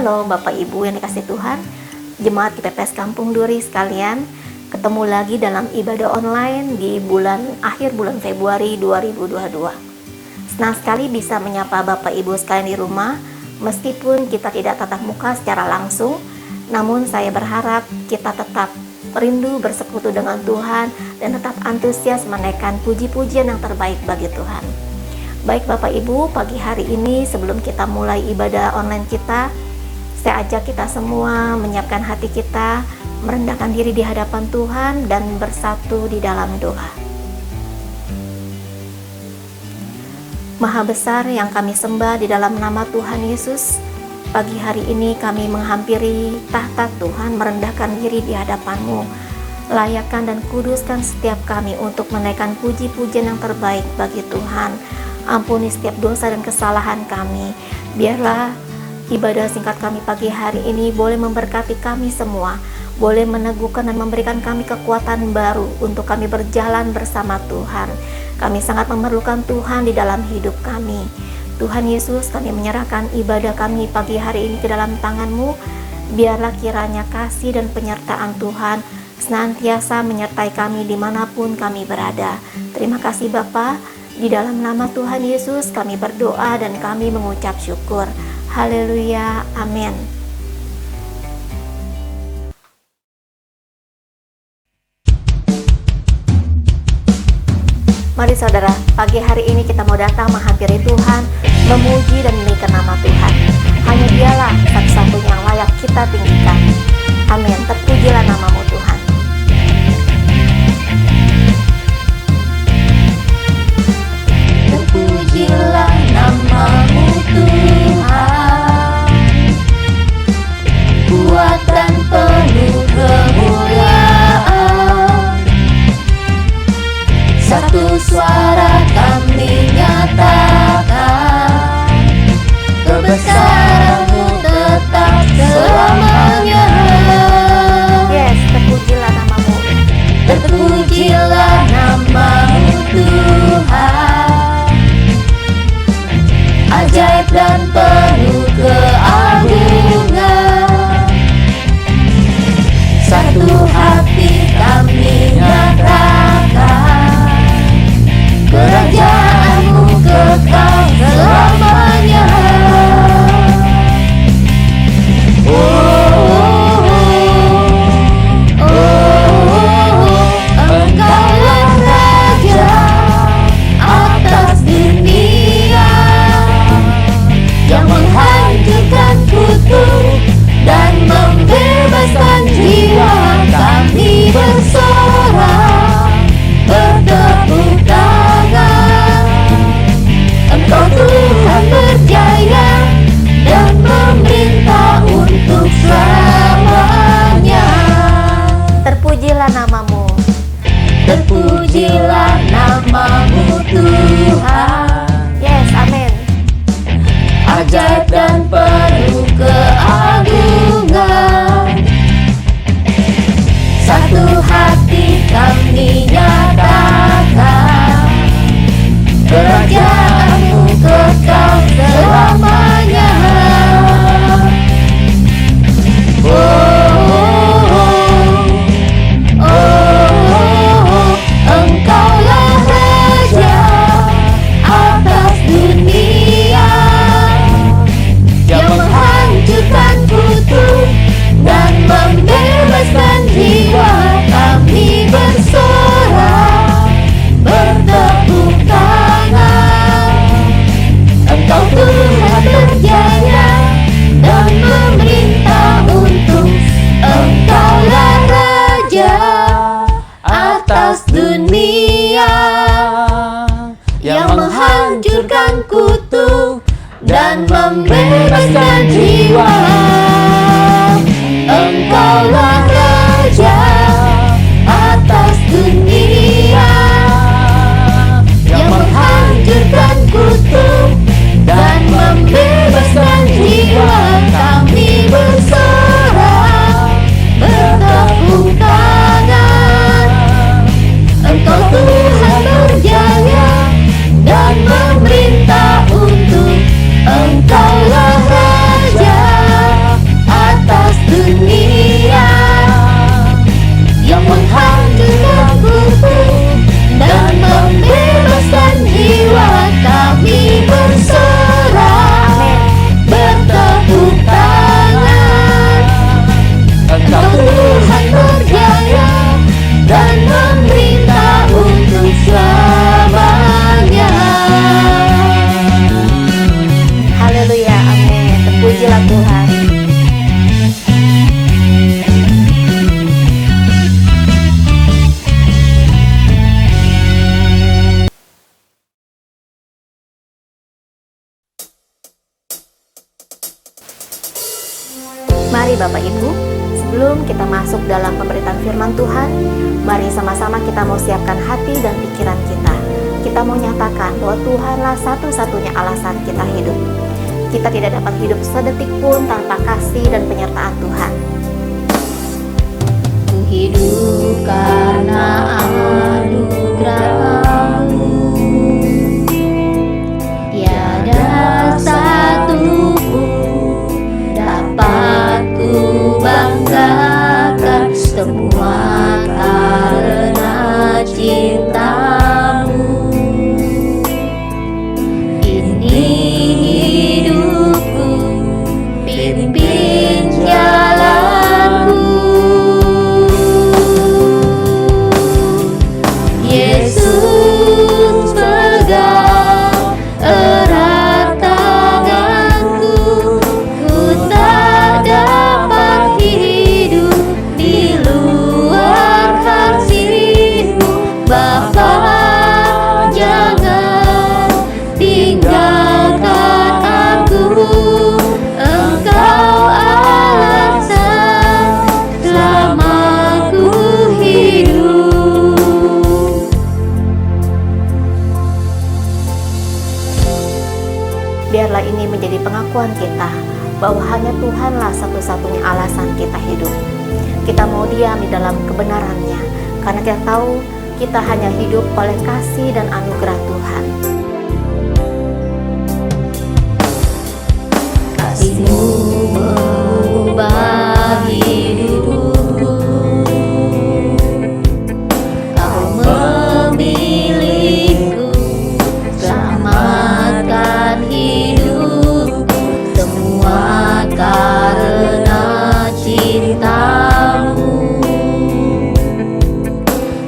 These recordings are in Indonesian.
Halo Bapak Ibu yang dikasih Tuhan, Jemaat KPPS Kampung Duri sekalian, ketemu lagi dalam ibadah online di akhir bulan Februari 2022. Senang sekali bisa menyapa Bapak Ibu sekalian di rumah, meskipun kita tidak tatap muka secara langsung, namun saya berharap kita tetap rindu bersekutu dengan Tuhan dan tetap antusias menaikkan puji-pujian yang terbaik bagi Tuhan. Baik Bapak Ibu, pagi hari ini sebelum kita mulai ibadah online kita, saya ajak kita semua menyiapkan hati kita, merendahkan diri di hadapan Tuhan dan bersatu di dalam doa. Maha besar yang kami sembah di dalam nama Tuhan Yesus, pagi hari ini kami menghampiri tahta Tuhan, merendahkan diri di hadapan-Mu. Layakkan dan kuduskan setiap kami untuk menaikkan puji-pujian yang terbaik bagi Tuhan. Ampuni setiap dosa dan kesalahan kami. Biarlah ibadah singkat kami pagi hari ini boleh memberkati kami semua, boleh meneguhkan dan memberikan kami kekuatan baru untuk kami berjalan bersama Tuhan. Kami sangat memerlukan Tuhan di dalam hidup kami. Tuhan Yesus, kami menyerahkan ibadah kami pagi hari ini ke dalam tangan-Mu. Biarlah kiranya kasih dan penyertaan Tuhan senantiasa menyertai kami dimanapun kami berada. Terima kasih Bapa. Di dalam nama Tuhan Yesus kami berdoa dan kami mengucap syukur. Haleluya, amin. Mari saudara, pagi hari ini kita mau datang menghampiri Tuhan, memuji dan meninggikan nama Tuhan. Hanya Dialah satu-satunya yang layak kita tinggikan. Amin, terpujilah nama-Mu Tuhan. Terpujilah nama-Mu Tuhan, kuat dan penuh kemuliaan. Satu suara kami nyatakan, kebesaran-Mu tetap selamanya. Yes, terpujilah nama-Mu. Terpujilah nama-Mu Tuhan, ajaib dan penuh keagungan. Satu hati kami nyatakan, kerajaan-Mu kekal selamanya. Oh, oh, oh, oh, Engkaulah Raja atas dunia, yang menghancurkan kutuk dan membebaskan jiwa. Kami bersorak, bertepuk tangan. Engkau Tuhan berjaya dan memerintah untuk selamanya. Terpujilah nama-Mu. Terpujilah nama-Mu Tuhan, Yes, amin. ajaib dan penuh keagungan. Satu hati kami nyatakan, kerajaan-Mu kekal selamanya. Oh, oh, oh, oh, Engkaulah Raja atas dunia, yang menghancurkan kutuk dan membebaskan jiwa. Kami bersorak, bertepuk tangan. Engkau Tuhan berjaya dan memerintah untuk. Engkaulah Raja atas dunia, yang menghancurkan kutuk dan membebaskan jiwa. Engkaulah Raja atas dunia, yang menghancurkan kutuk dan membebaskan jiwa. Kami bersorak, bertepuk tangan. Engkau Tuhan berjaya dan memerintah untuk. Engkaulah Raja Mari Bapak Ibu, sebelum kita masuk dalam pemberitaan firman Tuhan, mari sama-sama kita mau siapkan hati dan pikiran kita. Kita mau nyatakan bahwa Tuhanlah satu-satunya alasan kita hidup. Kita tidak dapat hidup sedetik pun tanpa kasih dan penyertaan Tuhan. Ku hidup karena anugerah-Mu. Tiada satu pun dapat ku banggakan, semua karena cinta-Mu. Ini hidupku, pimpin jalanku. Yesus pegang erat tanganku, ku tak dapat hidup di luar kasih-Mu. Bapa, jangan tinggalkan aku, Engkau alasan selama ku hidup. Biarlah ini menjadi pengakuan kita bahwa hanya Tuhanlah satu-satunya alasan kita hidup. Kita mau diam di dalam kebenaran-Nya, karena kita tahu kita hanya hidup oleh kasih dan anugerah Tuhan. Kasih-Mu mengubah hidupku, Kau memilihku, selamatkan hidupku, semua karena cinta-Mu.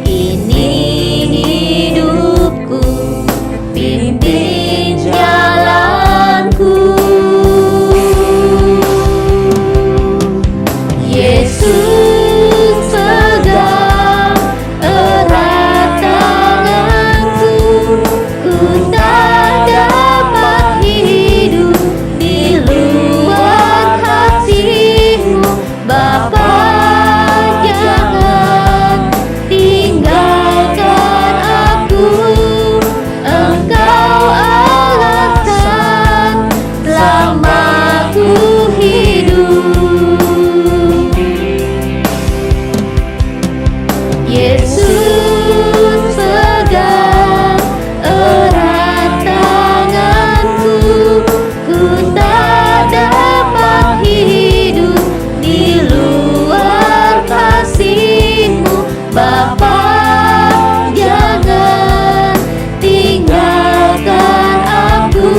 Ini hidupku, pimpin jalanku. Yesus pegang erat tanganku, ku tak dapat hidup di luar kasih-Mu. Bapa, jangan tinggalkan aku, Engkau alasan selama ku hidup. Yesus pegang erat tanganku, ku tak dapat hidup di luar kasih-Mu. Bapa, jangan tinggalkan aku,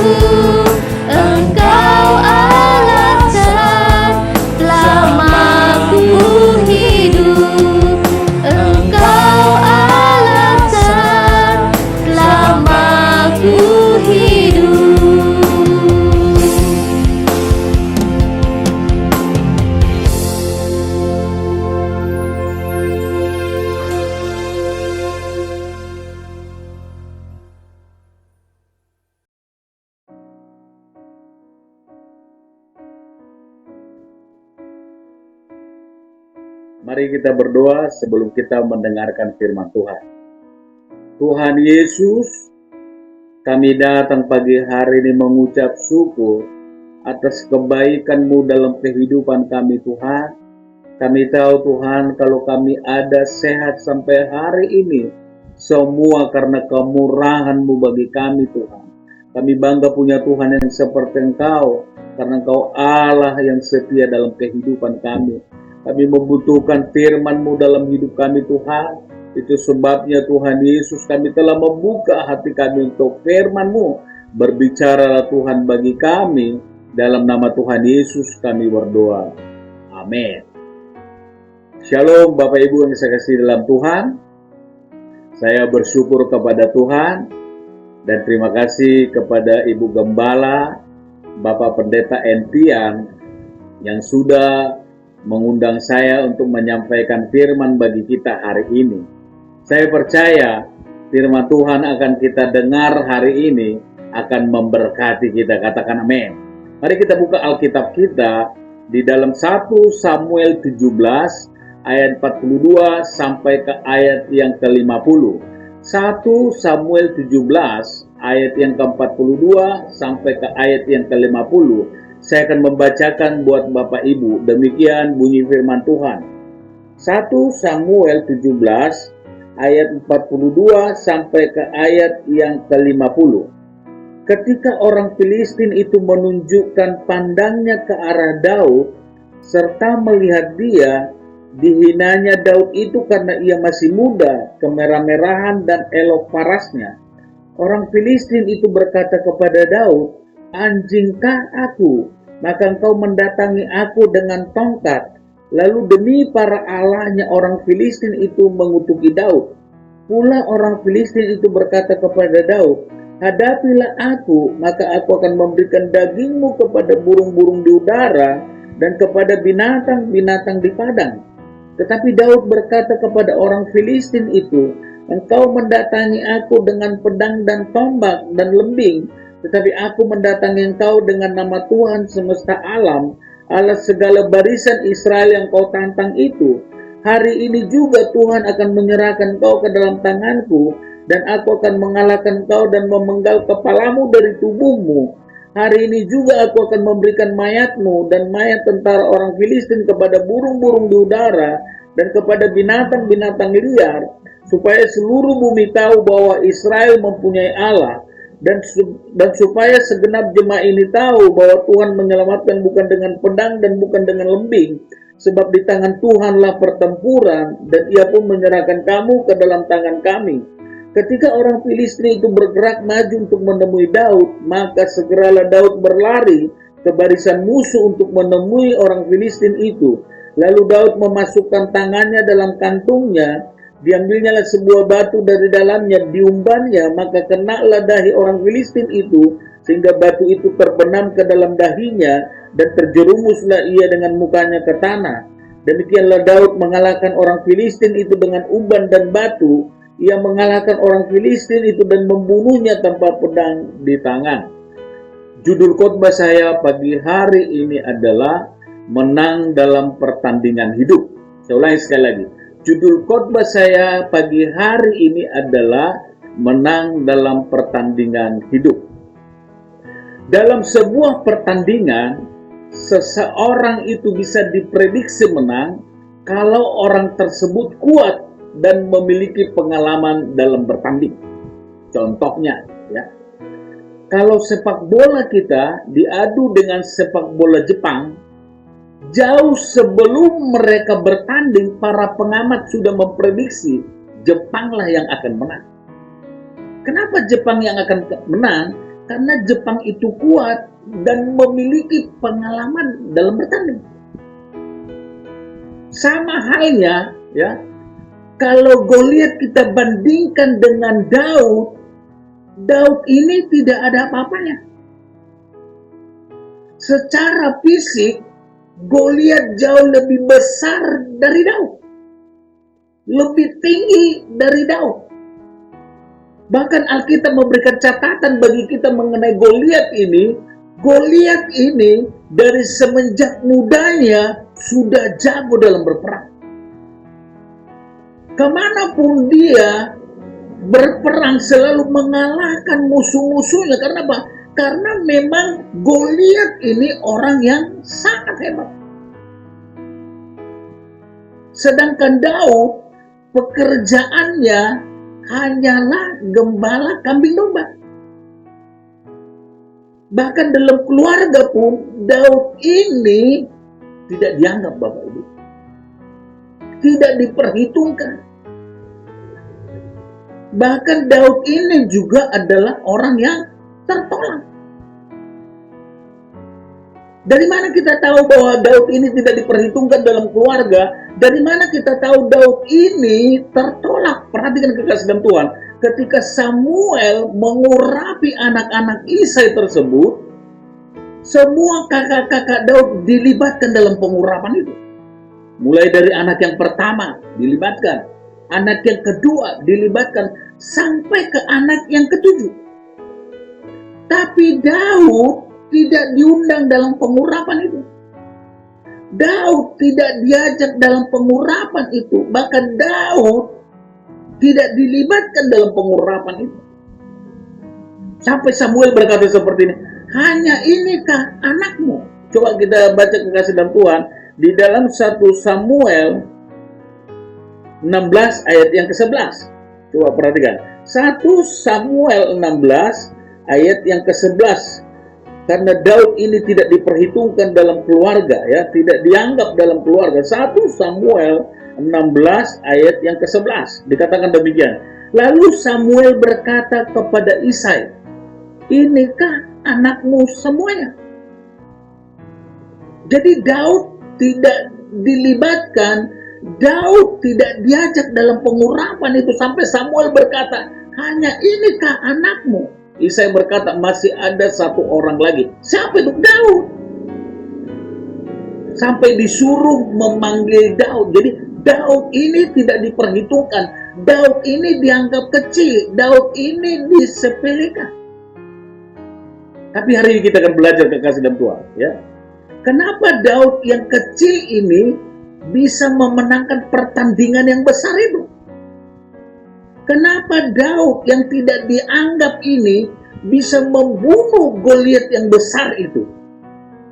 Engkau alasan selama ku hidup. Engkau alasan selama ku hidup. Mari kita berdoa sebelum kita mendengarkan firman Tuhan. Tuhan Yesus, kami datang pagi hari ini mengucap syukur atas kebaikan-Mu dalam kehidupan kami Tuhan. Kami tahu Tuhan, kalau kami ada sehat sampai hari ini, semua karena kemurahan-Mu bagi kami Tuhan. Kami bangga punya Tuhan yang seperti Engkau, karena Engkau Allah yang setia dalam kehidupan kami. Kami membutuhkan firman-Mu dalam hidup kami Tuhan. Itu sebabnya Tuhan Yesus, kami telah membuka hati kami untuk firman-Mu. Berbicaralah Tuhan bagi kami. Dalam nama Tuhan Yesus kami berdoa. Amin. Shalom Bapak Ibu yang saya kasih dalam Tuhan. Saya bersyukur kepada Tuhan. Dan terima kasih kepada Ibu Gembala, Bapak Pendeta Entian, yang sudah mengundang saya untuk menyampaikan firman bagi kita hari ini. Saya percaya firman Tuhan akan kita dengar hari ini akan memberkati kita. Katakan amin. Mari kita buka Alkitab kita di dalam 1 Samuel 17 ayat 42 sampai ke ayat yang ke-50. 1 Samuel 17 ayat yang ke-42 sampai ke ayat yang ke-50. Saya akan membacakan buat Bapak Ibu. Demikian bunyi firman Tuhan. 1 Samuel 17 ayat 42 sampai ke ayat yang ke-50. Ketika orang Filistin itu menunjukkan pandangnya ke arah Daud serta melihat dia, dihinanya Daud itu karena ia masih muda, kemerah-merahan dan elok parasnya. Orang Filistin itu berkata kepada Daud, "Anjingkah aku? Maka engkau mendatangi aku dengan tongkat." Lalu demi para allahnya orang Filistin itu mengutuki Daud. Pula orang Filistin itu berkata kepada Daud, "Hadapilah aku, maka aku akan memberikan dagingmu kepada burung-burung di udara dan kepada binatang-binatang di padang." Tetapi Daud berkata kepada orang Filistin itu, "Engkau mendatangi aku dengan pedang dan tombak dan lembing, tetapi aku mendatangi engkau dengan nama Tuhan semesta alam, Allah segala barisan Israel yang kau tantang itu. Hari ini juga Tuhan akan menyerahkan kau ke dalam tanganku, dan aku akan mengalahkan kau dan memenggal kepalamu dari tubuhmu. Hari ini juga aku akan memberikan mayatmu dan mayat tentara orang Filistin kepada burung-burung di udara dan kepada binatang-binatang liar, supaya seluruh bumi tahu bahwa Israel mempunyai Allah, dan supaya segenap jemaah ini tahu bahwa Tuhan menyelamatkan bukan dengan pedang dan bukan dengan lembing, sebab di tangan Tuhanlah pertempuran, dan ia pun menyerahkan kamu ke dalam tangan kami." Ketika orang Filistin itu bergerak maju untuk menemui Daud, maka segeralah Daud berlari ke barisan musuh untuk menemui orang Filistin itu. Lalu Daud memasukkan tangannya dalam kantungnya, diambilnyalah sebuah batu dari dalamnya, diumbannya, maka kenalah dahi orang Filistin itu, sehingga batu itu terbenam ke dalam dahinya, dan terjerumuslah ia dengan mukanya ke tanah. Demikianlah Daud mengalahkan orang Filistin itu dengan umban dan batu. Ia mengalahkan orang Filistin itu dan membunuhnya tanpa pedang di tangan. Judul khotbah saya pagi hari ini adalah menang dalam pertandingan hidup. Saya ulangi sekali lagi. Judul khotbah saya pagi hari ini adalah menang dalam pertandingan hidup. Dalam sebuah pertandingan, seseorang itu bisa diprediksi menang kalau orang tersebut kuat dan memiliki pengalaman dalam bertanding. Contohnya, ya, kalau sepak bola kita diadu dengan sepak bola Jepang, jauh sebelum mereka bertanding, para pengamat sudah memprediksi Jepanglah yang akan menang. Kenapa Jepang yang akan menang? Karena Jepang itu kuat dan memiliki pengalaman dalam bertanding. Sama halnya, ya, kalau Goliat kita bandingkan dengan Daud, Daud ini tidak ada apa-apanya. Secara fisik, Goliat jauh lebih besar dari Daud, lebih tinggi dari Daud. Bahkan Alkitab memberikan catatan bagi kita mengenai Goliat ini. Goliat ini dari semenjak mudanya sudah jago dalam berperang. Kemanapun dia berperang selalu mengalahkan musuh-musuhnya. Karena apa? Karena memang Goliat ini orang yang sangat hebat. Sedangkan Daud, pekerjaannya hanyalah gembala kambing domba. Bahkan dalam keluarga pun Daud ini tidak dianggap, Bapak Ibu, tidak diperhitungkan. Bahkan Daud ini juga adalah orang yang tertolak. Dari mana kita tahu bahwa Daud ini tidak diperhitungkan dalam keluarga? Dari mana kita tahu Daud ini tertolak? Perhatikan kekasih dalam Tuhan. Ketika Samuel mengurapi anak-anak Isai tersebut, semua kakak-kakak Daud dilibatkan dalam pengurapan itu. Mulai dari anak yang pertama dilibatkan, anak yang kedua dilibatkan, sampai ke anak yang ketujuh. Tapi Daud tidak diundang dalam pengurapan itu. Daud tidak diajak dalam pengurapan itu. Bahkan Daud tidak dilibatkan dalam pengurapan itu. Sampai Samuel berkata seperti ini, hanya inikah anakmu? Coba kita baca kekasih dalam Tuhan di dalam 1 Samuel 16 ayat yang ke-11. Coba perhatikan. 1 Samuel 16 ayat yang ke-11. Karena Daud ini tidak diperhitungkan dalam keluarga, ya, tidak dianggap dalam keluarga. 1 Samuel 16 ayat yang ke-11 dikatakan demikian. Lalu Samuel berkata kepada Isai, inikah anakmu semuanya? Jadi Daud tidak dilibatkan, Daud tidak diajak dalam pengurapan itu sampai Samuel berkata, hanya inikah anakmu? Isai berkata, masih ada satu orang lagi. Siapa itu? Daud. Sampai disuruh memanggil Daud. Jadi Daud ini tidak diperhitungkan. Daud ini dianggap kecil. Daud ini disepelekan. Tapi hari ini kita akan belajar kekasih dalam Tuhan, ya. Kenapa Daud yang kecil ini bisa memenangkan pertandingan yang besar itu? Kenapa Daud yang tidak dianggap ini bisa membunuh Goliat yang besar itu?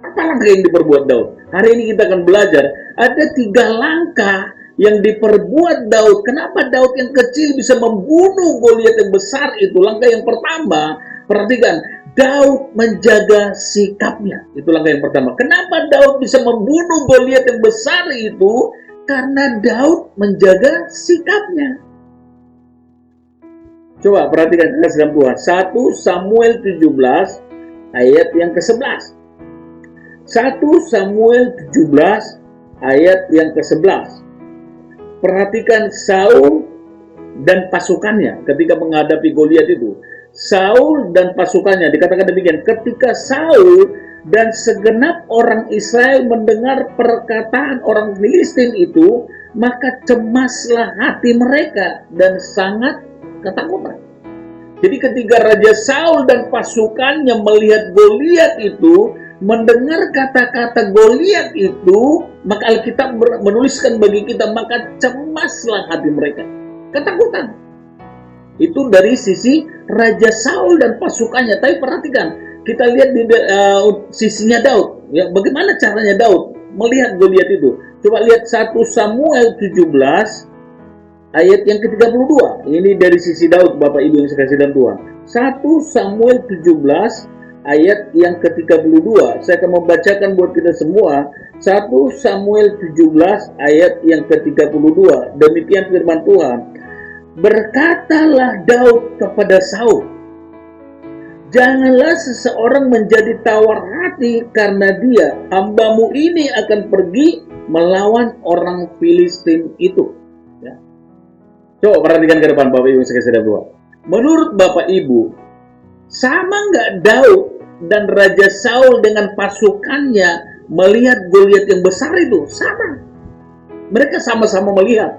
Apa langkah yang diperbuat Daud? Hari ini kita akan belajar. Ada 3 langkah yang diperbuat Daud. Kenapa Daud yang kecil bisa membunuh Goliat yang besar itu? Langkah yang pertama, perhatikan. Daud menjaga sikapnya. Itu langkah yang pertama. Kenapa Daud bisa membunuh Goliat yang besar itu? Karena Daud menjaga sikapnya. Coba perhatikan kekasih dalam Tuhan. 1 Samuel 17 ayat yang ke-11. 1 Samuel 17 ayat yang ke-11. Perhatikan Saul dan pasukannya ketika menghadapi Goliat itu. Saul dan pasukannya dikatakan demikian. Ketika Saul dan segenap orang Israel mendengar perkataan orang Filistin itu, maka cemaslah hati mereka dan sangat ketakutan. Jadi ketika Raja Saul dan pasukannya melihat Goliat itu, mendengar kata-kata Goliat itu, maka Alkitab menuliskan bagi kita, maka cemaslah hati mereka. Ketakutan. Itu dari sisi Raja Saul dan pasukannya. Tapi perhatikan, kita lihat di sisinya Daud. Ya, bagaimana caranya Daud melihat Goliat itu? Coba lihat 1 Samuel 17 ayat yang ke-32. Ini dari sisi Daud, Bapak Ibu yang saya kasih dalam Tuhan. 1 Samuel 17 ayat yang ke-32. Saya akan membacakan buat kita semua. 1 Samuel 17 ayat yang ke-32. Demikian firman Tuhan. Berkatalah Daud kepada Saul, janganlah seseorang menjadi tawar hati karena dia, hambamu ini akan pergi melawan orang Filistin itu. Ya. Coba perhatikan ke depan Bapak Ibu sekalian Tuhan. Menurut Bapak Ibu, sama nggak Daud dan Raja Saul dengan pasukannya melihat Goliat yang besar itu? Sama. Mereka sama-sama melihat.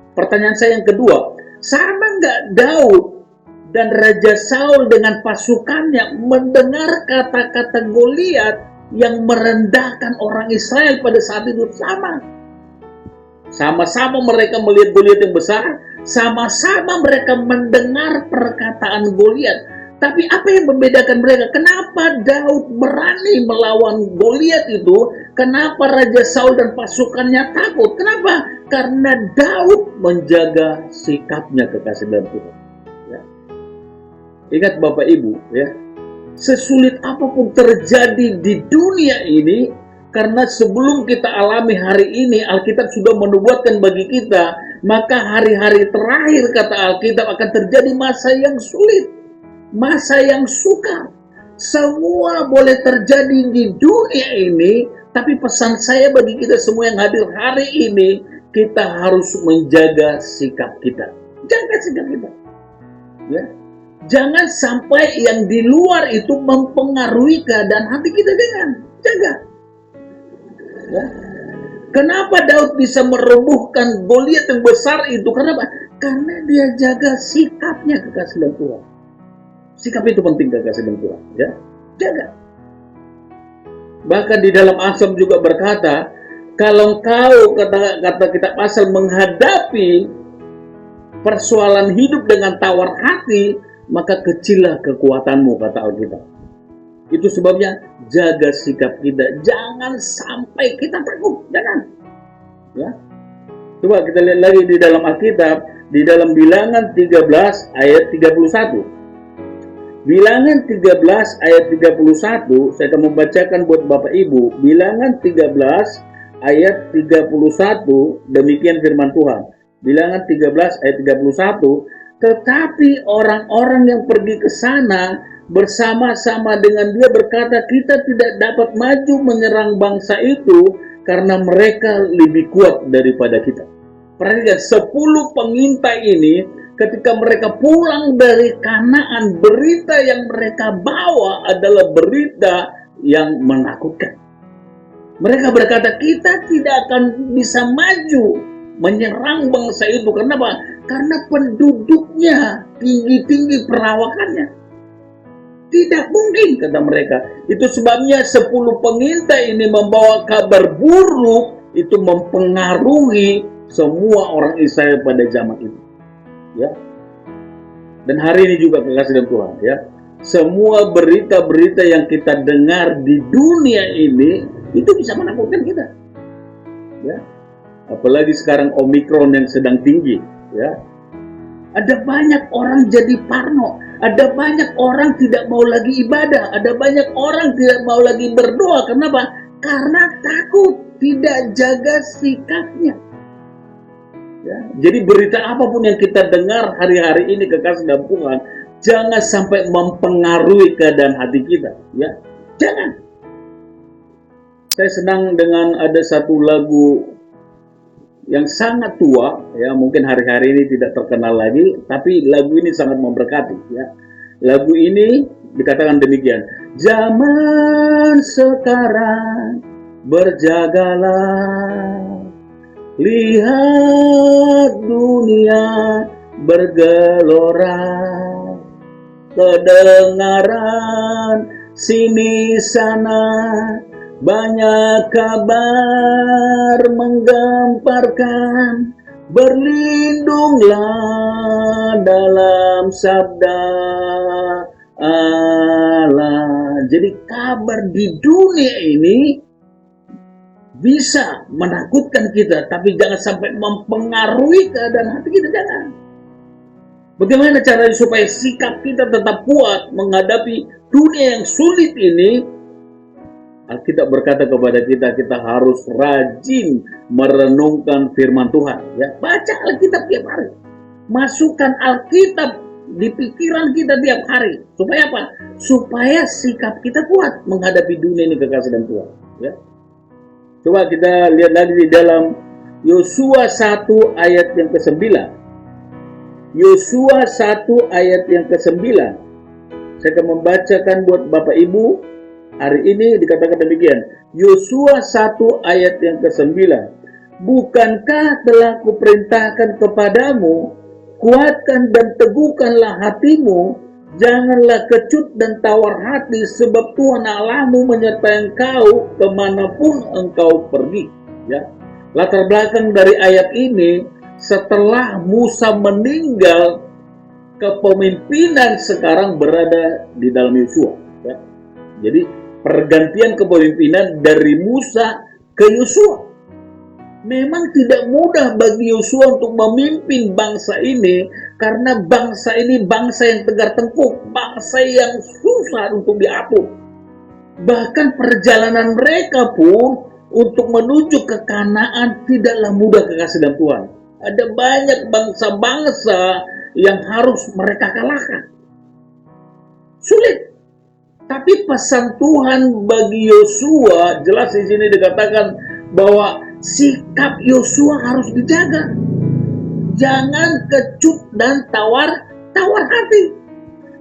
Pertanyaan saya yang kedua, sama nggak Daud dan Raja Saul dengan pasukannya mendengar kata-kata Goliat yang merendahkan orang Israel pada saat itu? Sama. Sama-sama mereka melihat Goliat yang besar, sama-sama mereka mendengar perkataan Goliat. Tapi apa yang membedakan mereka? Kenapa Daud berani melawan Goliat itu? Kenapa Raja Saul dan pasukannya takut? Kenapa? Karena Daud menjaga sikapnya, kekasih dalam Tuhan. Ya. Ingat Bapak Ibu, ya, sesulit apapun terjadi di dunia ini, karena sebelum kita alami hari ini, Alkitab sudah menubuatkan bagi kita, maka hari-hari terakhir kata Alkitab akan terjadi masa yang sulit, masa yang sukar. Semua boleh terjadi di dunia ini, tapi pesan saya bagi kita semua yang hadir hari ini, kita harus menjaga sikap kita. Jaga sikap kita. Ya. Jangan sampai yang di luar itu mempengaruhi keadaan hati kita. Jangan. Jaga. Ya. Kenapa Daud bisa merobohkan Goliat yang besar itu? Kenapa? Karena dia jaga sikapnya, kekasih dalam Tuhan. Sikap itu penting, kekasih dalam Tuhan. Ya. Jaga. Bahkan di dalam Amsal juga berkata, kalau engkau, kata kita pasal, menghadapi persoalan hidup dengan tawar hati, maka kecillah kekuatanmu, kata Alkitab. Itu sebabnya jaga sikap kita, jangan sampai kita takut, jangan. Ya. Coba kita lihat lagi di dalam Alkitab, di dalam Bilangan 13 ayat 31. Bilangan 13 ayat 31, saya akan membacakan buat Bapak Ibu. Bilangan 13 ayat 31, demikian firman Tuhan. Bilangan 13 ayat 31, tetapi orang-orang yang pergi ke sana bersama-sama dengan dia berkata, kita tidak dapat maju menyerang bangsa itu karena mereka lebih kuat daripada kita. Perhatikan, 10 pengintai ini ketika mereka pulang dari Kanaan, berita yang mereka bawa adalah berita yang menakutkan. Mereka berkata, kita tidak akan bisa maju menyerang bangsa itu. Kenapa? Karena penduduknya tinggi-tinggi perawakannya. Tidak mungkin, kata mereka. Itu sebabnya 10 pengintai ini membawa kabar buruk, itu mempengaruhi semua orang Israel pada zaman itu. Ya. Dan hari ini juga, kekasih dalam Tuhan, ya. Semua berita-berita yang kita dengar di dunia ini itu bisa menakutkan kita. Ya. Apalagi sekarang Omikron yang sedang tinggi, ya. Ada banyak orang jadi parno, ada banyak orang tidak mau lagi ibadah, ada banyak orang tidak mau lagi berdoa. Kenapa? Karena takut, tidak jaga sikapnya. Ya. Jadi berita apapun yang kita dengar hari-hari ini, kekasih dalam Tuhan, jangan sampai mempengaruhi keadaan hati kita. Ya, jangan. Saya senang dengan ada satu lagu yang sangat tua, ya, mungkin hari-hari ini tidak terkenal lagi, tapi lagu ini sangat memberkati. Ya. Lagu ini dikatakan demikian, zaman sekarang berjagalah, lihat dunia bergelora, kedengaran sini sana, banyak kabar menggemparkan, berlindunglah dalam sabda Allah. Jadi kabar di dunia ini bisa menakutkan kita, tapi jangan sampai mempengaruhi keadaan hati kita, jangan. Bagaimana caranya supaya sikap kita tetap kuat menghadapi dunia yang sulit ini? Alkitab berkata kepada kita, kita harus rajin merenungkan firman Tuhan. Ya, baca Alkitab tiap hari. Masukkan Alkitab di pikiran kita tiap hari. Supaya apa? Supaya sikap kita kuat menghadapi dunia ini, kekasih dan Tuhan. Ya. Coba kita lihat lagi di dalam Yosua 1 ayat yang ke-9. Yosua 1 ayat yang ke-9. Saya akan membacakan buat Bapak Ibu. Hari ini dikatakan demikian. Yosua 1 ayat yang ke-9. Bukankah telah kuperintahkan kepadamu, kuatkan dan teguhkanlah hatimu, janganlah kecut dan tawar hati, sebab Tuhan Allahmu menyertai engkau kemanapun engkau pergi. Ya. Latar belakang dari ayat ini, setelah Musa meninggal, kepemimpinan sekarang berada di dalam Yosua. Ya. Jadi pergantian kepemimpinan dari Musa ke Yosua. Memang tidak mudah bagi Yosua untuk memimpin bangsa ini, karena bangsa ini bangsa yang tegar tengkuk, bangsa yang susah untuk diatur. Bahkan perjalanan mereka pun untuk menuju ke Kanaan tidaklah mudah, kekasih dalam Tuhan. Ada banyak bangsa-bangsa yang harus mereka kalahkan. Sulit. Tapi pesan Tuhan bagi Yosua, jelas di sini dikatakan bahwa sikap Yosua harus dijaga. Jangan kecut dan tawar hati.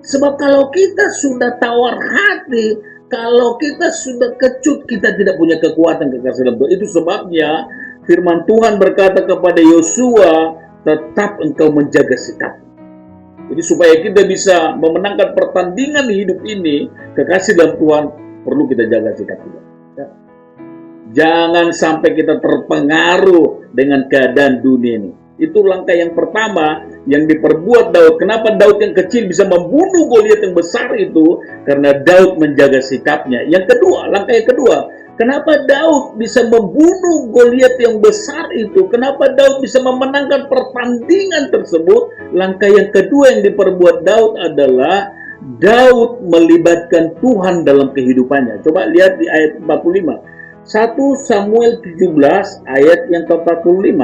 Sebab kalau kita sudah tawar hati, kalau kita sudah kecut, kita tidak punya kekuatan, kekasih dalam Tuhan. Itu sebabnya firman Tuhan berkata kepada Yosua, tetap engkau menjaga sikap. Jadi supaya kita bisa memenangkan pertandingan hidup ini, kekasih dalam Tuhan, perlu kita jaga sikap kita. Ya. Jangan sampai kita terpengaruh dengan keadaan dunia ini. Itu langkah yang pertama yang diperbuat Daud. Kenapa Daud yang kecil bisa membunuh Goliat yang besar itu? Karena Daud menjaga sikapnya. Yang kedua, langkah yang kedua, kenapa Daud bisa membunuh Goliat yang besar itu? Kenapa Daud bisa memenangkan pertandingan tersebut? Langkah yang kedua yang diperbuat Daud adalah Daud melibatkan Tuhan dalam kehidupannya. Coba lihat di ayat 45. 1 Samuel 17 ayat yang ke-45.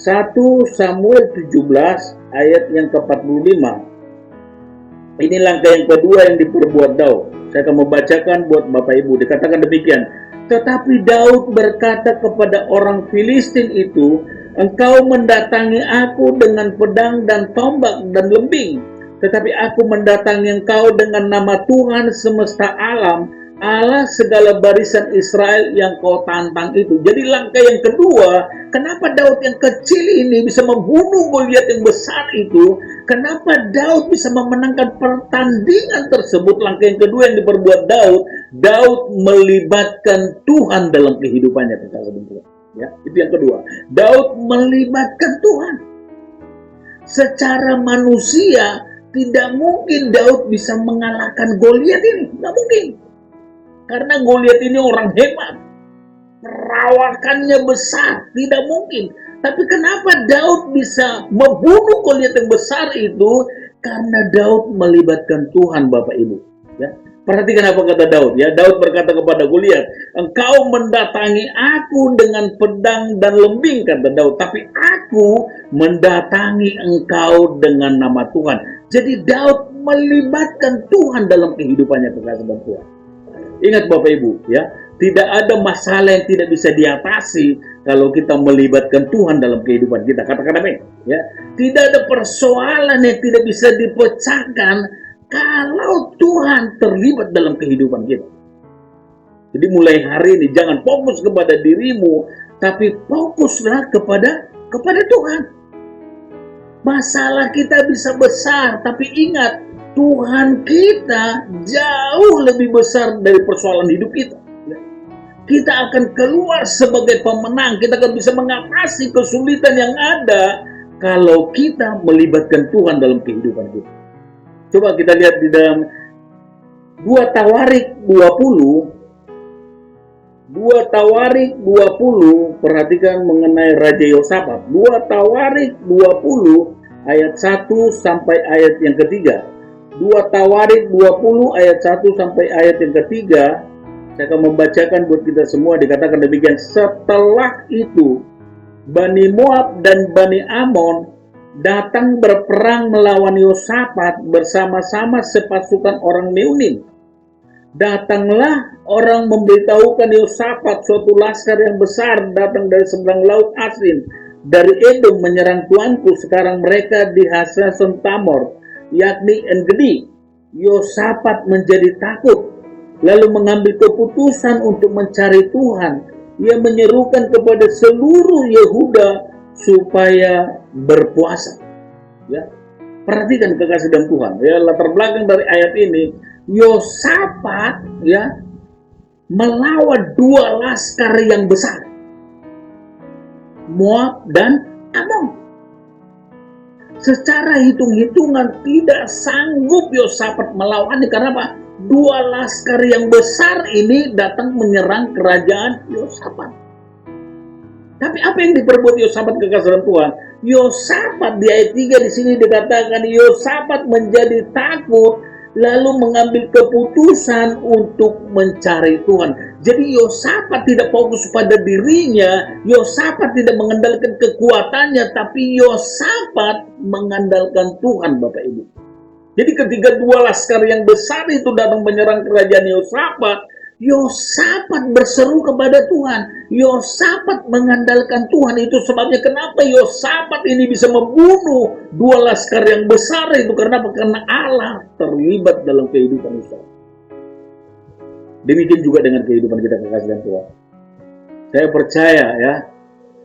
1 Samuel 17 ayat yang ke-45. Ini langkah yang kedua yang diperbuat Daud. Saya akan membacakan buat Bapak Ibu. Dikatakan demikian. Tetapi Daud berkata kepada orang Filistin itu, engkau mendatangi aku dengan pedang dan tombak dan lembing. Tetapi aku mendatangi engkau dengan nama Tuhan semesta alam, Allah segala barisan Israel yang kau tantang itu. Jadi langkah yang kedua, kenapa Daud yang kecil ini bisa membunuh Goliat yang besar itu? Kenapa Daud bisa memenangkan pertandingan tersebut? Langkah yang kedua yang diperbuat Daud, Daud melibatkan Tuhan dalam kehidupannya. Ya, itu yang kedua. Daud melibatkan Tuhan. Secara manusia tidak mungkin Daud bisa mengalahkan Goliat ini, tidak mungkin. Karena Goliat ini orang hebat, perawakannya besar, tidak mungkin. Tapi kenapa Daud bisa membunuh Goliat yang besar itu? Karena Daud melibatkan Tuhan, Bapak Ibu. Ya, perhatikan apa kata Daud. Ya, Daud berkata kepada Goliat, engkau mendatangi aku dengan pedang dan lembing, kata Daud. Tapi aku mendatangi engkau dengan nama Tuhan. Jadi Daud melibatkan Tuhan dalam kehidupannya, kekasih Tuhan. Ingat Bapak Ibu, ya, tidak ada masalah yang tidak bisa diatasi kalau kita melibatkan Tuhan dalam kehidupan kita. Katakan amin. Ya, tidak ada persoalan yang tidak bisa dipecahkan kalau Tuhan terlibat dalam kehidupan kita. Jadi mulai hari ini jangan fokus kepada dirimu, tapi fokuslah kepada Tuhan. Masalah kita bisa besar, tapi ingat, Tuhan kita jauh lebih besar dari persoalan hidup kita. Kita akan keluar sebagai pemenang. Kita akan bisa mengatasi kesulitan yang ada kalau kita melibatkan Tuhan dalam kehidupan kita. Coba kita lihat di dalam 2 Tawarik 20. 2 Tawarik 20, perhatikan mengenai Raja Yosafat. 2 Tawarik 20 ayat 1 sampai ayat yang ketiga. 2 Tawarik 20 ayat 1 sampai ayat yang ketiga, saya akan membacakan buat kita semua. Dikatakan demikian, setelah itu Bani Moab dan Bani Amon datang berperang melawan Yosafat bersama-sama sepasukan orang Meunim. Datanglah orang memberitahukan Yosafat, suatu laskar yang besar datang dari seberang laut Asin, dari Edom menyerang tuanku. Sekarang mereka di Hasason Tamor, yakni En-Gedi. Yosafat menjadi takut, lalu mengambil keputusan untuk mencari Tuhan. Ia menyerukan kepada seluruh Yehuda supaya berpuasa. Ya, perhatikan kekasih dan Tuhan. Ya, latar belakang dari ayat ini, Yosafat ya melawan 2 laskar yang besar, Moab dan Amon. Secara hitung-hitungan tidak sanggup Yosafat melawan, karena apa? 2 laskar yang besar ini datang menyerang kerajaan Yosafat. Tapi apa yang diperbuat Yosafat, kekasih Tuhan? Yosafat di ayat 3 di sini dikatakan Yosafat menjadi takut, lalu mengambil keputusan untuk mencari Tuhan. Jadi Yosafat tidak fokus pada dirinya, Yosafat tidak mengandalkan kekuatannya, tapi Yosafat mengandalkan Tuhan, Bapak Ibu. Jadi ketika 2 laskar yang besar itu datang menyerang kerajaan Yosafat, Yosafat berseru kepada Tuhan. Yosafat mengandalkan Tuhan. Itu sebabnya kenapa Yosafat ini bisa membunuh 2 laskar yang besar itu. Karena Allah terlibat dalam kehidupan Yosafat. Demikian juga dengan kehidupan kita, kekasih Tuhan. Saya percaya ya,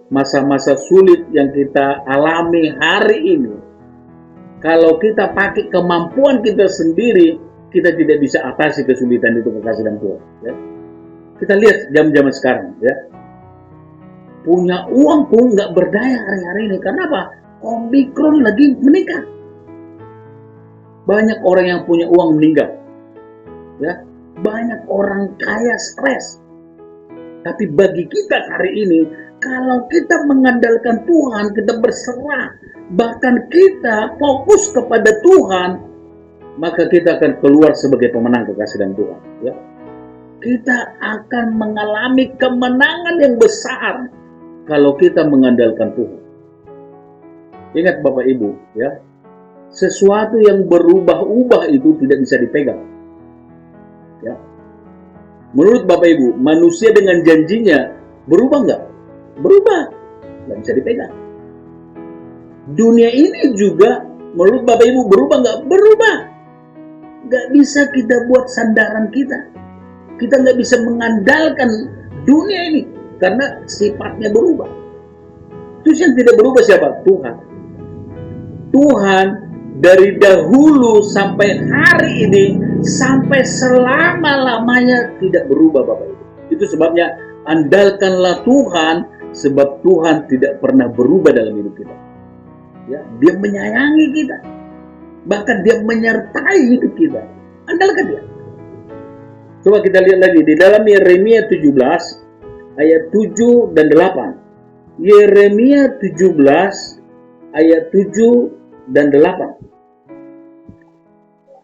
masa-masa sulit yang kita alami hari ini, kalau kita pakai kemampuan kita sendiri, kita tidak bisa atasi kesulitan itu, kekasih dan Tuhan. Ya. Kita lihat jam-zaman sekarang ya. Punya uang pun nggak berdaya hari-hari ini. Karena apa? Omikron lagi meningkat. Banyak orang yang punya uang meninggal. Ya, banyak orang kaya stres. Tapi bagi kita hari ini, kalau kita mengandalkan Tuhan, kita berserah, bahkan kita fokus kepada Tuhan, maka kita akan keluar sebagai pemenang kekasih dan Tuhan. Ya. Kita akan mengalami kemenangan yang besar kalau kita mengandalkan Tuhan. Ingat Bapak Ibu, ya, sesuatu yang berubah-ubah itu tidak bisa dipegang. Ya. Menurut Bapak Ibu, manusia dengan janjinya berubah nggak? Berubah, nggak bisa dipegang. Dunia ini juga menurut Bapak Ibu berubah nggak? Berubah. Nggak bisa kita buat sandaran kita. Kita nggak bisa mengandalkan dunia ini karena sifatnya berubah. Terus yang tidak berubah siapa? Tuhan. Tuhan dari dahulu sampai hari ini, sampai selama-lamanya tidak berubah Bapak Ibu. Itu sebabnya andalkanlah Tuhan, sebab Tuhan tidak pernah berubah dalam hidup kita. Ya, Dia menyayangi kita. Bahkan Dia menyertai hidup kita. Andalkan Dia. Coba kita lihat lagi di dalam Yeremia 17 ayat 7 dan 8. Yeremia 17 ayat 7 dan 8.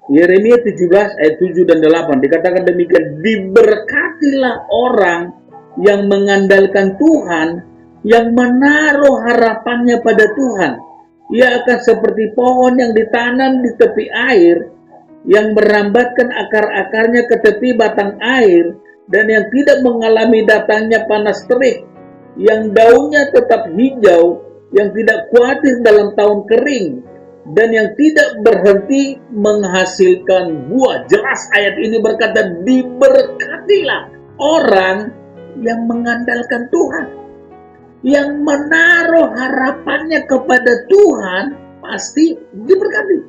Yeremia 17 ayat 7 dan 8 dikatakan demikian, diberkatilah orang yang mengandalkan Tuhan, yang menaruh harapannya pada Tuhan. Ia akan seperti pohon yang ditanam di tepi air, yang merambatkan akar-akarnya ke tepi batang air, dan yang tidak mengalami datangnya panas terik, yang daunnya tetap hijau, yang tidak khawatir dalam tahun kering, dan yang tidak berhenti menghasilkan buah. Jelas ayat ini berkata, diberkatilah orang yang mengandalkan Tuhan, yang menaruh harapannya kepada Tuhan, pasti diberkati.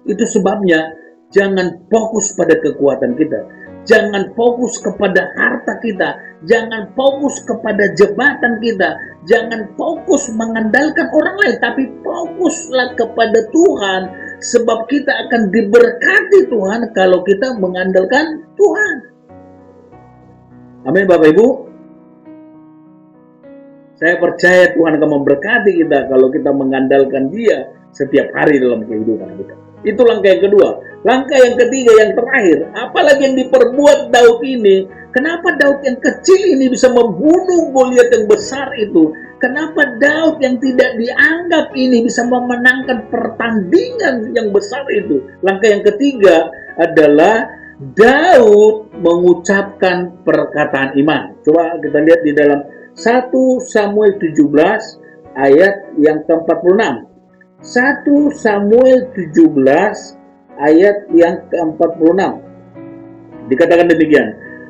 Itu sebabnya jangan fokus pada kekuatan kita, jangan fokus kepada harta kita, jangan fokus kepada jabatan kita, jangan fokus mengandalkan orang lain, tapi fokuslah kepada Tuhan, sebab kita akan diberkati Tuhan kalau kita mengandalkan Tuhan. Amin Bapak Ibu. Saya percaya Tuhan akan memberkati kita kalau kita mengandalkan Dia setiap hari dalam kehidupan kita. Itu langkah yang kedua. Langkah yang ketiga, yang terakhir, apalagi yang diperbuat Daud ini. Kenapa Daud yang kecil ini bisa membunuh Goliat yang besar itu? Kenapa Daud yang tidak dianggap ini bisa memenangkan pertandingan yang besar itu? Langkah yang ketiga adalah Daud mengucapkan perkataan iman. Coba kita lihat di dalam 1 Samuel 17 ayat yang ke-46. 1 Samuel 17 ayat yang ke-46. Dikatakan demikian,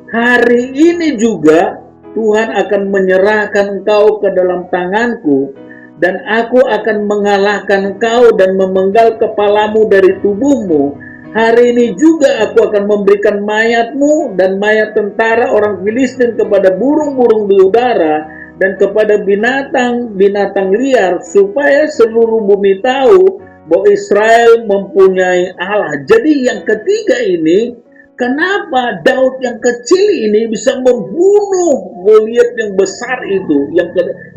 hari ini juga Tuhan akan menyerahkan engkau ke dalam tanganku, dan aku akan mengalahkan engkau dan memenggal kepalamu dari tubuhmu. Hari ini juga aku akan memberikan mayatmu dan mayat tentara orang Filistin kepada burung-burung di udara dan kepada binatang-binatang liar, supaya seluruh bumi tahu bahwa Israel mempunyai Allah. Jadi yang ketiga ini, kenapa Daud yang kecil ini bisa membunuh Goliat yang besar itu?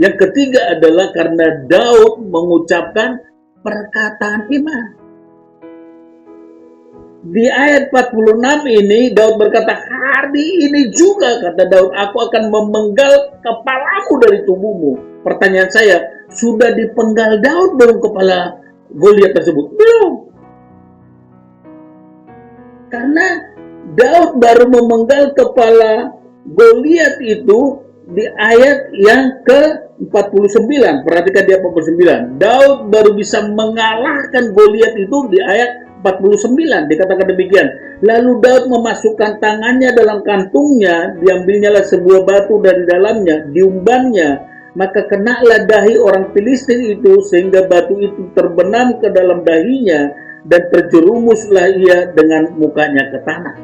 Yang ketiga adalah karena Daud mengucapkan perkataan iman. Di ayat 46 ini Daud berkata, hari ini juga, kata Daud, aku akan memenggal kepalamu dari tubuhmu. Pertanyaan saya, sudah dipenggal Daud belum kepala Goliat tersebut? Belum. Karena Daud baru memenggal kepala Goliat itu di ayat yang ke-49. Perhatikan di ayat 49. Daud baru bisa mengalahkan Goliat itu di ayat 49. Dikatakan demikian. Lalu Daud memasukkan tangannya dalam kantungnya, diambilnyalah sebuah batu dari dalamnya, diumbannya, maka kenalah dahi orang Filistin itu, sehingga batu itu terbenam ke dalam dahinya, dan terjerumuslah ia dengan mukanya ke tanah.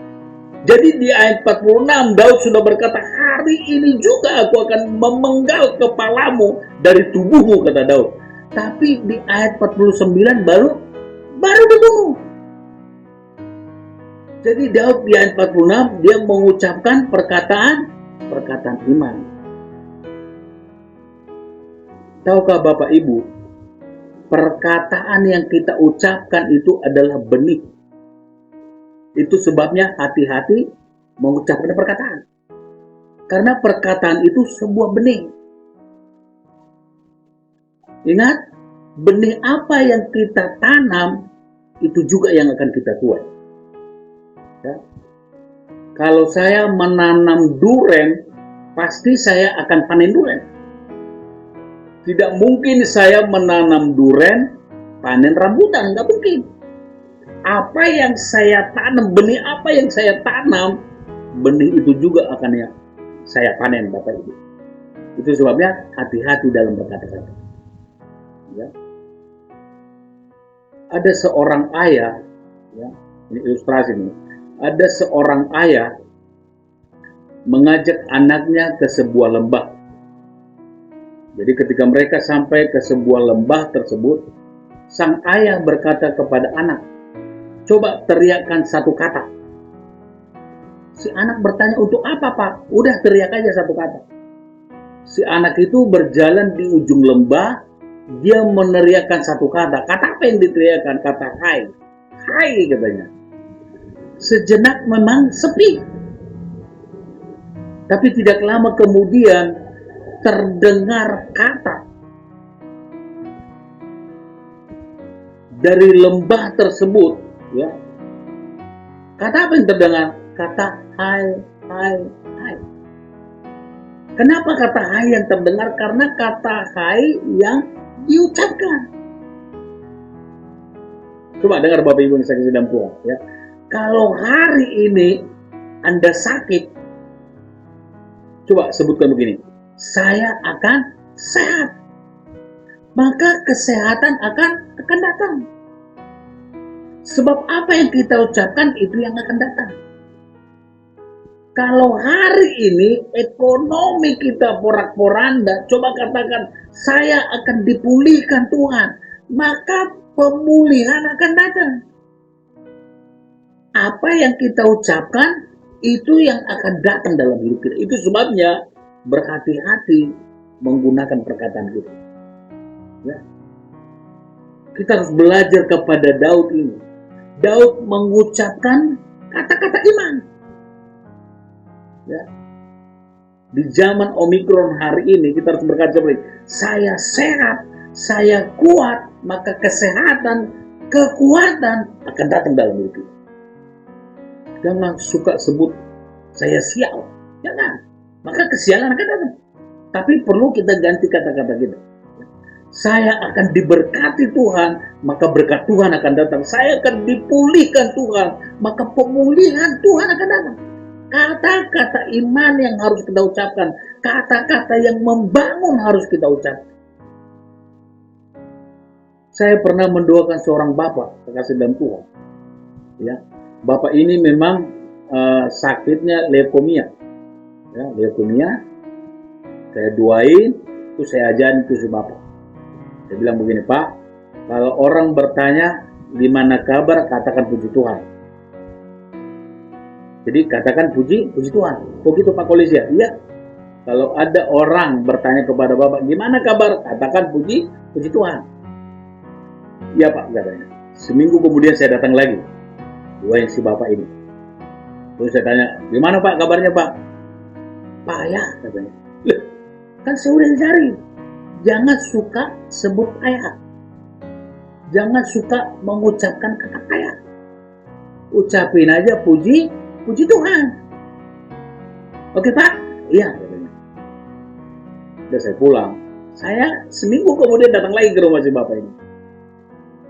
Jadi di ayat 46 Daud sudah berkata, hari ini juga aku akan memenggal kepalamu dari tubuhmu, kata Daud. Tapi di ayat 49 baru dibunuh. Jadi Daud di ayat 46 dia mengucapkan perkataan iman. Tahukah Bapak Ibu, perkataan yang kita ucapkan itu adalah benih. Itu sebabnya hati-hati mengucapkan perkataan. Karena perkataan itu sebuah benih. Ingat, benih apa yang kita tanam, itu juga yang akan kita tuai. Ya. Kalau saya menanam duren, pasti saya akan panen duren. Tidak mungkin saya menanam duren, panen rambutan, nggak mungkin. Apa yang saya tanam, benih apa yang saya tanam, benih itu juga akan ya saya panen, Bapak Ibu. Itu sebabnya hati-hati dalam berkata-kata. Ya. Ada seorang ayah, ya, ini ilustrasi nih. Ada seorang ayah mengajak anaknya ke sebuah lembah. Jadi ketika mereka sampai ke sebuah lembah tersebut, sang ayah berkata kepada anak, coba teriakkan satu kata. Si anak bertanya, untuk apa Pak? Udah teriak aja satu kata. Si anak itu berjalan di ujung lembah, dia meneriakkan satu kata. Kata apa yang diteriakkan? Kata hai. Hai katanya. Sejenak memang sepi. Tapi tidak lama kemudian terdengar kata. Dari lembah tersebut, ya. Kata apa yang terdengar? Kata hai, hai, hai. Kenapa kata hai yang terdengar? Karena kata hai yang diucapkan. Coba dengar Bapak Ibu yang saksi dalam Tuhan, ya. Kalau hari ini Anda sakit, coba sebutkan begini, saya akan sehat. Maka kesehatan akan datang. Sebab apa yang kita ucapkan itu yang akan datang. Kalau hari ini ekonomi kita porak-poranda, coba katakan, saya akan dipulihkan Tuhan. Maka pemulihan akan datang. Apa yang kita ucapkan, itu yang akan datang dalam hidup kita. Itu sebabnya berhati-hati menggunakan perkataan kita. Ya. Kita harus belajar kepada Daud ini. Daud mengucapkan kata-kata iman. Ya. Di zaman Omikron hari ini kita harus berkata seperti, saya sehat, saya kuat, maka kesehatan, kekuatan akan datang dalam hidup kita. Jangan suka sebut saya sial, jangan. Maka kesialan akan datang. Tapi perlu kita ganti kata-kata kita. Saya akan diberkati Tuhan, maka berkat Tuhan akan datang. Saya akan dipulihkan Tuhan, maka pemulihan Tuhan akan datang. Kata-kata iman yang harus kita ucapkan, kata-kata yang membangun harus kita ucapkan. Saya pernah mendoakan seorang bapak, kekasih dalam Tuhan. Ya, bapak ini memang sakitnya leukemia. Ya, leukemia. Saya doain, itu saya ajarin itu si bapak. Saya bilang begini, Pak, kalau orang bertanya di mana kabar, katakan puji Tuhan. Jadi katakan puji Tuhan. Begitu Pak Kolisia? Iya. Kalau ada orang bertanya kepada bapak, gimana kabar? Katakan puji Tuhan. Iya Pak, katanya. Seminggu kemudian saya datang lagi, doain si bapak ini. Terus saya tanya, gimana Pak kabarnya Pak? Payah katanya. Loh, kan saya udah cari. Jangan suka sebut payah. Jangan suka mengucapkan kata payah. Ucapin aja puji Tuhan. Oke Pak? Iya katanya. Udah saya pulang. Saya seminggu kemudian datang lagi ke rumah si bapak ini.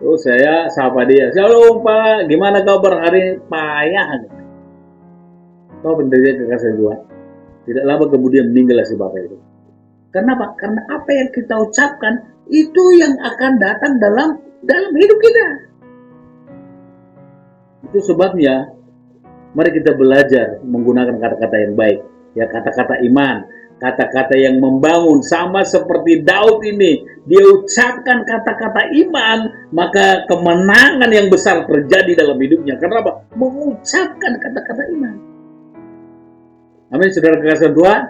Terus saya sapa dia, shalom Pak, gimana kabar hari ini? Payah. Tahu benar dia kekasih Tuhan. Tidak lama kemudian meninggal si bapak itu. Kenapa? Karena apa yang kita ucapkan itu yang akan datang dalam hidup kita. Itu sebabnya Mari kita belajar menggunakan kata-kata yang baik, ya, kata-kata iman, kata-kata yang membangun. Sama seperti Daud ini, dia ucapkan kata-kata iman, maka kemenangan yang besar terjadi dalam hidupnya. Kenapa? Mengucapkan kata-kata iman. Amin, saudara kekasih Tuhan.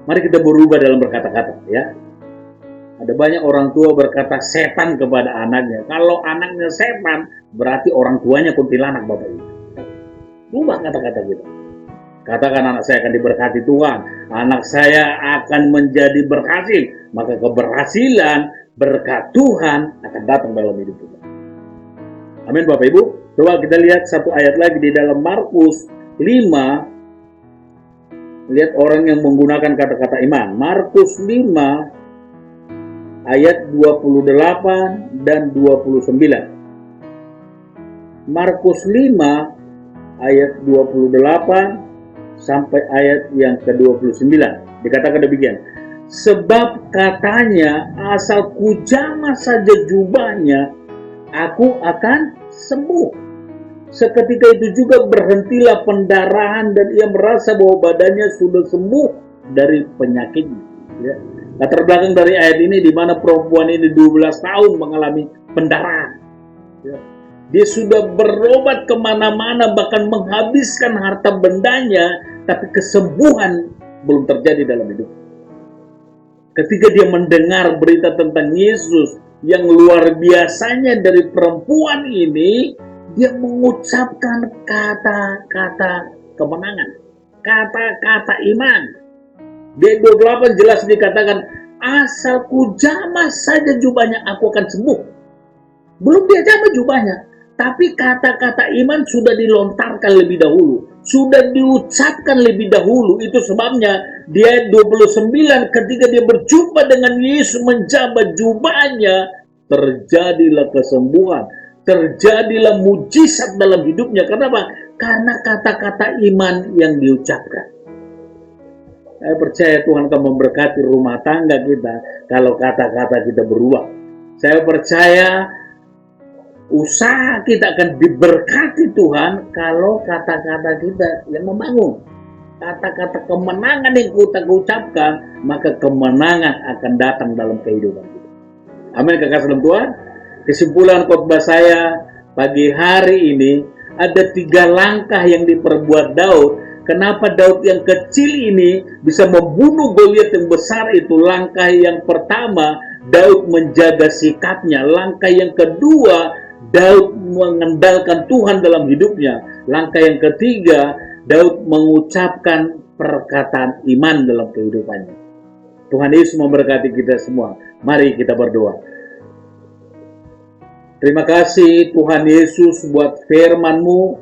Mari kita berubah dalam berkata-kata, ya. Ada banyak orang tua berkata setan kepada anaknya. Kalau anaknya setan, berarti orang tuanya kuntilanak, Bapak Ibu. Ubah kata-kata kita. Katakan, anak saya akan diberkati Tuhan, anak saya akan menjadi berhasil, maka keberhasilan berkat Tuhan akan datang dalam hidup kita. Amin, Bapak Ibu. Coba kita lihat satu ayat lagi di dalam Markus 5. Lihat orang yang menggunakan kata-kata iman. Markus 5 ayat 28 dan 29. Markus 5 ayat 28 sampai ayat yang ke-29. Dikatakan demikian. Sebab katanya, asal kujamah saja jubahnya, aku akan sembuh. Seketika itu juga berhentilah pendarahan dan ia merasa bahwa badannya sudah sembuh dari penyakitnya. Ya. Latar belakang dari ayat ini di mana perempuan ini 12 tahun mengalami pendarahan. Ya. Dia sudah berobat kemana-mana, bahkan menghabiskan harta bendanya, tapi kesembuhan belum terjadi dalam hidup. Ketika dia mendengar berita tentang Yesus yang luar biasanya dari perempuan ini, dia mengucapkan kata-kata kemenangan, kata-kata iman. Di 28 jelas dikatakan, asal kujamah saja jubahnya, aku akan sembuh. Belum dia jamah jubahnya, tapi kata-kata iman sudah dilontarkan lebih dahulu, sudah diucapkan lebih dahulu. Itu sebabnya di ayat 29 ketika dia berjumpa dengan Yesus menjamah jubahnya, terjadilah kesembuhan, terjadilah mujizat dalam hidupnya. Kenapa? Karena kata-kata iman yang diucapkan. Saya percaya Tuhan akan memberkati rumah tangga kita kalau kata-kata kita berubah. Saya percaya usaha kita akan diberkati Tuhan kalau kata-kata kita yang membangun. Kata-kata kemenangan yang kita ucapkan, maka kemenangan akan datang dalam kehidupan kita. Amin, kekasih dalam Tuhan. Kesimpulan khotbah saya pagi hari ini, ada 3 langkah yang diperbuat Daud. Kenapa Daud yang kecil ini bisa membunuh Goliat yang besar itu? Langkah yang pertama, Daud menjaga sikapnya. Langkah yang kedua, Daud mengandalkan Tuhan dalam hidupnya. Langkah yang ketiga, Daud mengucapkan perkataan iman dalam kehidupannya. Tuhan Yesus memberkati kita semua. Mari kita berdoa. Terima kasih Tuhan Yesus buat firman-Mu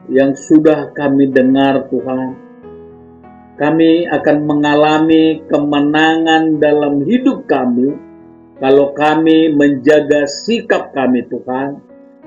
yang sudah kami dengar, Tuhan. Kami akan mengalami kemenangan dalam hidup kami kalau kami menjaga sikap kami, Tuhan.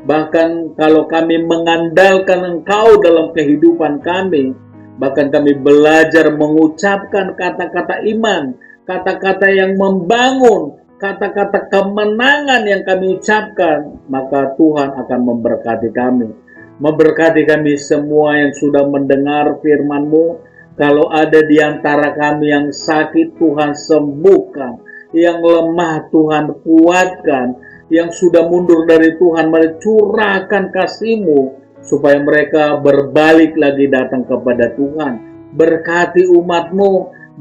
Bahkan kalau kami mengandalkan Engkau dalam kehidupan kami, bahkan kami belajar mengucapkan kata-kata iman, kata-kata yang membangun, kata-kata kemenangan yang kami ucapkan, maka Tuhan akan memberkati kami. Memberkati kami semua yang sudah mendengar firman-Mu. Kalau ada di antara kami yang sakit, Tuhan sembuhkan. Yang lemah, Tuhan kuatkan. Yang sudah mundur dari Tuhan, mari curahkan kasih-Mu, supaya mereka berbalik lagi datang kepada Tuhan. Berkati umat-Mu,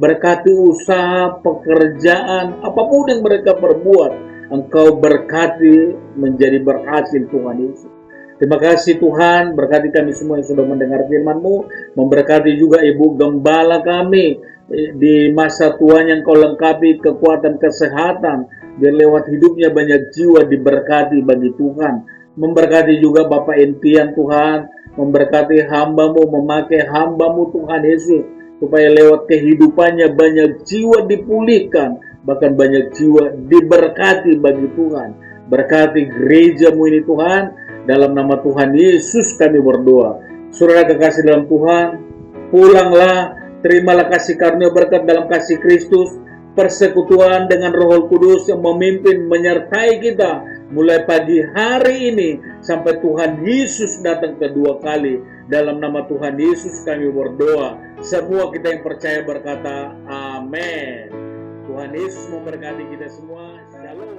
berkati usaha, pekerjaan, apapun yang mereka perbuat, Engkau berkati menjadi berhasil, Tuhan Yesus. Terima kasih Tuhan, berkati kami semua yang sudah mendengar firman-Mu, memberkati juga Ibu Gembala kami, di masa tuanya Engkau lengkapi kekuatan kesehatan, biar lewat hidupnya banyak jiwa diberkati bagi Tuhan. Memberkati juga Bapak Entian Tuhan, memberkati hamba-Mu, memakai hamba-Mu Tuhan Yesus, supaya lewat kehidupannya banyak jiwa dipulihkan, bahkan banyak jiwa diberkati bagi Tuhan. Berkati gereja-Mu ini Tuhan, dalam nama Tuhan Yesus kami berdoa. Saudara kekasih dalam Tuhan, pulanglah, terimalah kasih karunia berkat dalam kasih Kristus, persekutuan dengan Roh Kudus yang memimpin menyertai kita mulai pagi hari ini sampai Tuhan Yesus datang kedua kali. Dalam nama Tuhan Yesus kami berdoa. Semua kita yang percaya berkata amin. Tuhan Yesus memberkati kita semua. Shalom.